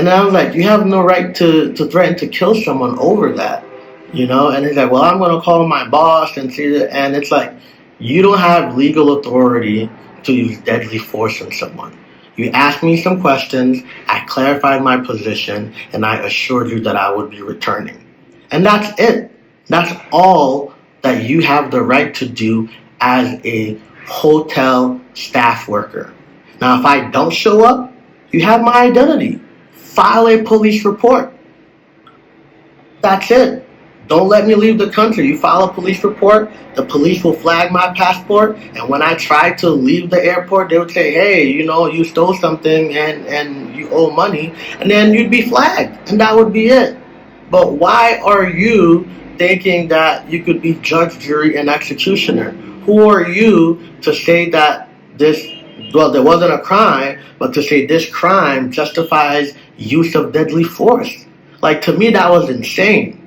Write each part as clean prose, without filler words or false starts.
And I was like, you have no right to threaten to kill someone over that, you know? And he's like, well, I'm going to call my boss and see that. And it's like, you don't have legal authority to use deadly force on someone. You asked me some questions, I clarified my position, and I assured you that I would be returning. And that's it. That's all that you have the right to do as a hotel staff worker. Now, if I don't show up, you have my identity. File a police report. That's it. Don't let me leave the country. You file a police report, the police will flag my passport, and when I try to leave the airport, they would say, hey, you know, you stole something and you owe money, and then you'd be flagged, and that would be it. But why are you thinking that you could be judge, jury, and executioner? Who are you to say that there wasn't a crime, but to say this crime justifies use of deadly force? Like, to me, that was insane.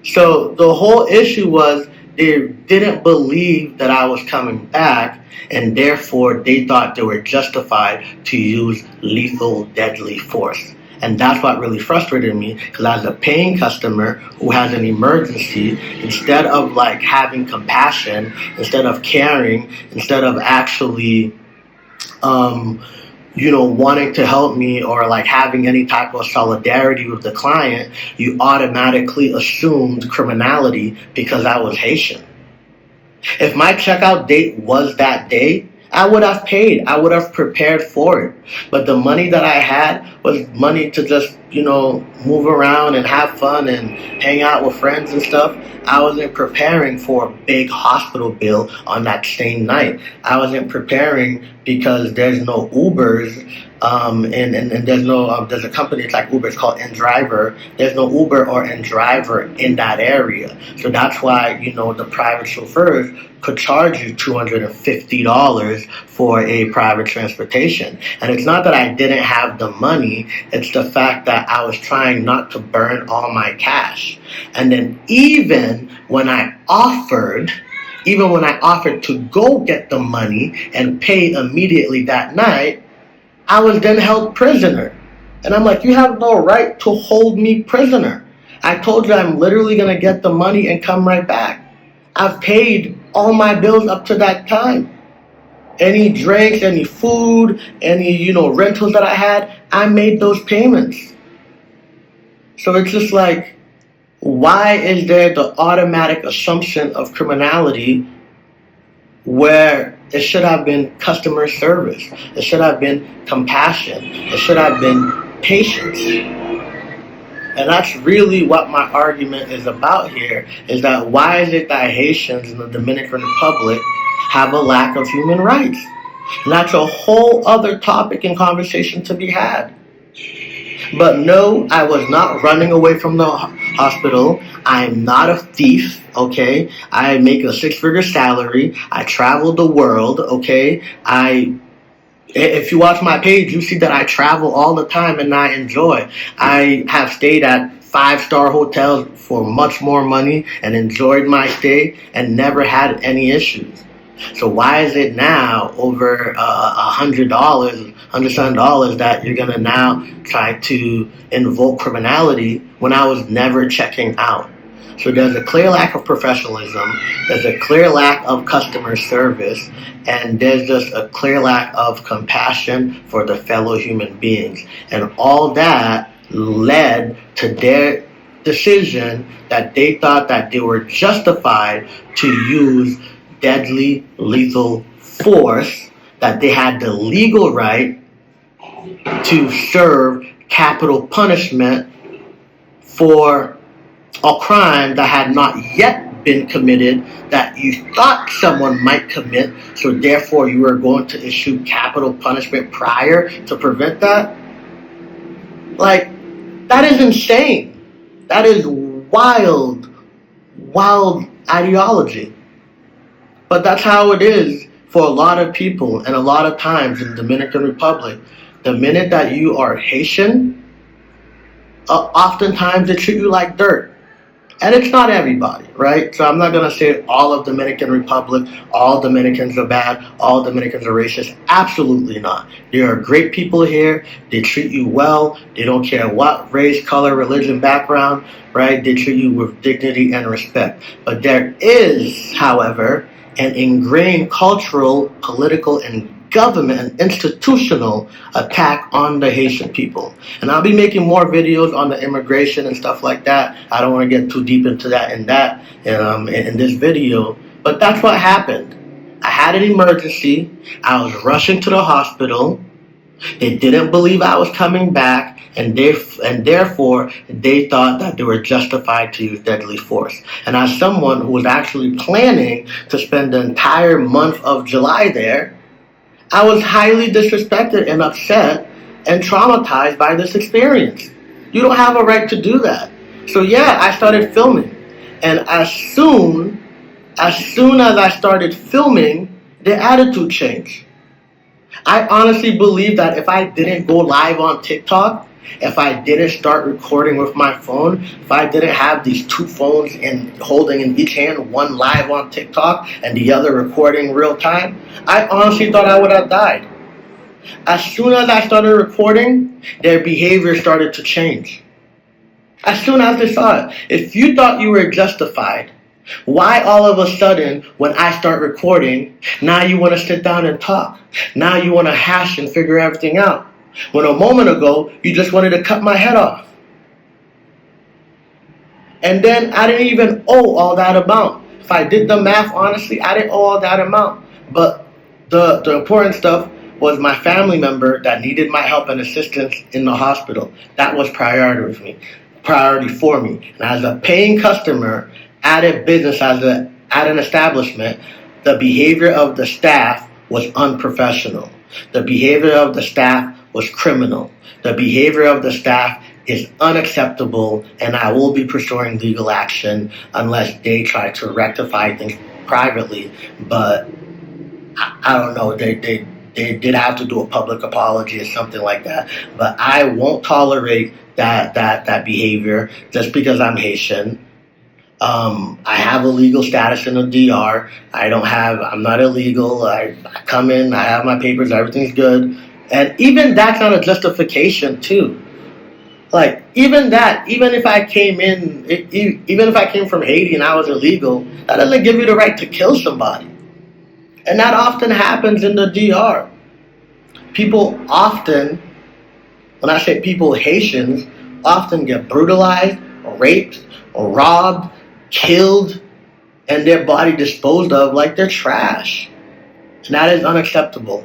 So the whole issue was they didn't believe that I was coming back, and therefore they thought they were justified to use lethal, deadly force. And that's what really frustrated me, because as a paying customer who has an emergency, instead of like having compassion, instead of caring, instead of actually wanting to help me or like having any type of solidarity with the client, you automatically assumed criminality because I was Haitian. If my checkout date was that day, I would have paid. I would have prepared for it. But the money that I had was money to just, move around and have fun and hang out with friends and stuff. I wasn't preparing for a big hospital bill on that same night. I wasn't preparing because there's no Ubers, and there's a company, it's like Uber, it's called InDriver. There's no Uber or InDriver in that area. So that's why, the private chauffeurs could charge you $250 for a private transportation. And it's not that I didn't have the money, it's the fact that I was trying not to burn all my cash. And then even when I offered to go get the money and pay immediately that night, I was then held prisoner. And I'm like, you have no right to hold me prisoner. I told you I'm literally going to get the money and come right back. I've paid all my bills up to that time. Any drinks, any food, any, rentals that I had, I made those payments. So it's just like, why is there the automatic assumption of criminality where it should have been customer service? It should have been compassion. It should have been patience. And that's really what my argument is about here, is that why is it that Haitians in the Dominican Republic have a lack of human rights? And that's a whole other topic and conversation to be had. But no, I was not running away from the hospital. I'm not a thief, okay? I make a 6-figure salary. I travel the world, okay? If you watch my page, you see that I travel all the time and I enjoy. I have stayed at 5-star hotels for much more money and enjoyed my stay and never had any issues. So why is it now over $100, $107 that you're going to now try to invoke criminality when I was never checking out? So there's a clear lack of professionalism, there's a clear lack of customer service, and there's just a clear lack of compassion for the fellow human beings. And all that led to their decision that they thought that they were justified to use deadly lethal force, that they had the legal right to serve capital punishment for a crime that had not yet been committed, that you thought someone might commit, so therefore you were going to issue capital punishment prior to prevent that? Like, that is insane. That is wild ideology. But that's how it is for a lot of people and a lot of times in the Dominican Republic. The minute that you are Haitian, oftentimes they treat you like dirt. And it's not everybody, right? So I'm not going to say all of Dominican Republic, all Dominicans are bad, all Dominicans are racist. Absolutely not. There are great people here. They treat you well. They don't care what race, color, religion, background, right? They treat you with dignity and respect. But there is, however, an ingrained cultural, political, and government and institutional attack on the Haitian people. And I'll be making more videos on the immigration and stuff like that. I don't want to get too deep into that in this video, but that's what happened. I had an emergency. I was rushing to the hospital. They didn't believe I was coming back, and therefore they thought that they were justified to use deadly force. And as someone who was actually planning to spend the entire month of July there, I was highly disrespected and upset and traumatized by this experience. You don't have a right to do that. So yeah, I started filming. And as soon as I started filming, the attitude changed. I honestly believe that if I didn't go live on TikTok, if I didn't start recording with my phone, if I didn't have these two phones and holding in each hand, one live on TikTok and the other recording real time, I honestly thought I would have died. As soon as I started recording, their behavior started to change. As soon as they saw it. If you thought you were justified, why all of a sudden, when I start recording, now you want to sit down and talk? Now you want to hash and figure everything out? When a moment ago, you just wanted to cut my head off. And then I didn't even owe all that amount. If I did the math, honestly, I didn't owe all that amount. But the important stuff was my family member that needed my help and assistance in the hospital. That was priority for me. And as a paying customer at a business, at an establishment, the behavior of the staff was unprofessional. The behavior of the staff was criminal. The behavior of the staff is unacceptable, and I will be pursuing legal action unless they try to rectify things privately. But I don't know, they did have to do a public apology or something like that. But I won't tolerate that behavior just because I'm Haitian. I have a legal status in the DR. I'm not illegal. I come in, I have my papers, everything's good. And even that's not a justification too. Like, even if I came from Haiti and I was illegal, that doesn't give you the right to kill somebody. And that often happens in the DR. People often, when I say people, Haitians, often get brutalized, or raped, or robbed, killed, and their body disposed of like they're trash. And that is unacceptable.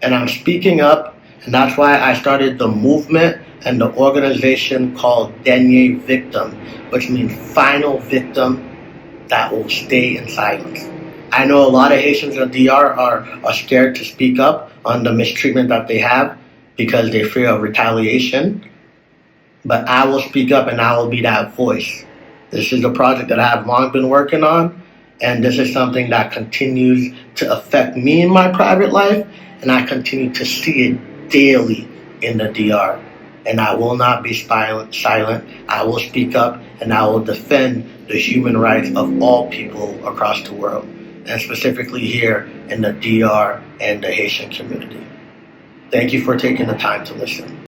And I'm speaking up, and that's why I started the movement and the organization called Dernier Victim, which means final victim that will stay in silence. I know a lot of Haitians in the DR are scared to speak up on the mistreatment that they have because they fear of retaliation. But I will speak up and I will be that voice. This is a project that I have long been working on, and this is something that continues to affect me in my private life, and I continue to see it daily in the DR. And I will not be silent. I will speak up, and I will defend the human rights of all people across the world, and specifically here in the DR and the Haitian community. Thank you for taking the time to listen.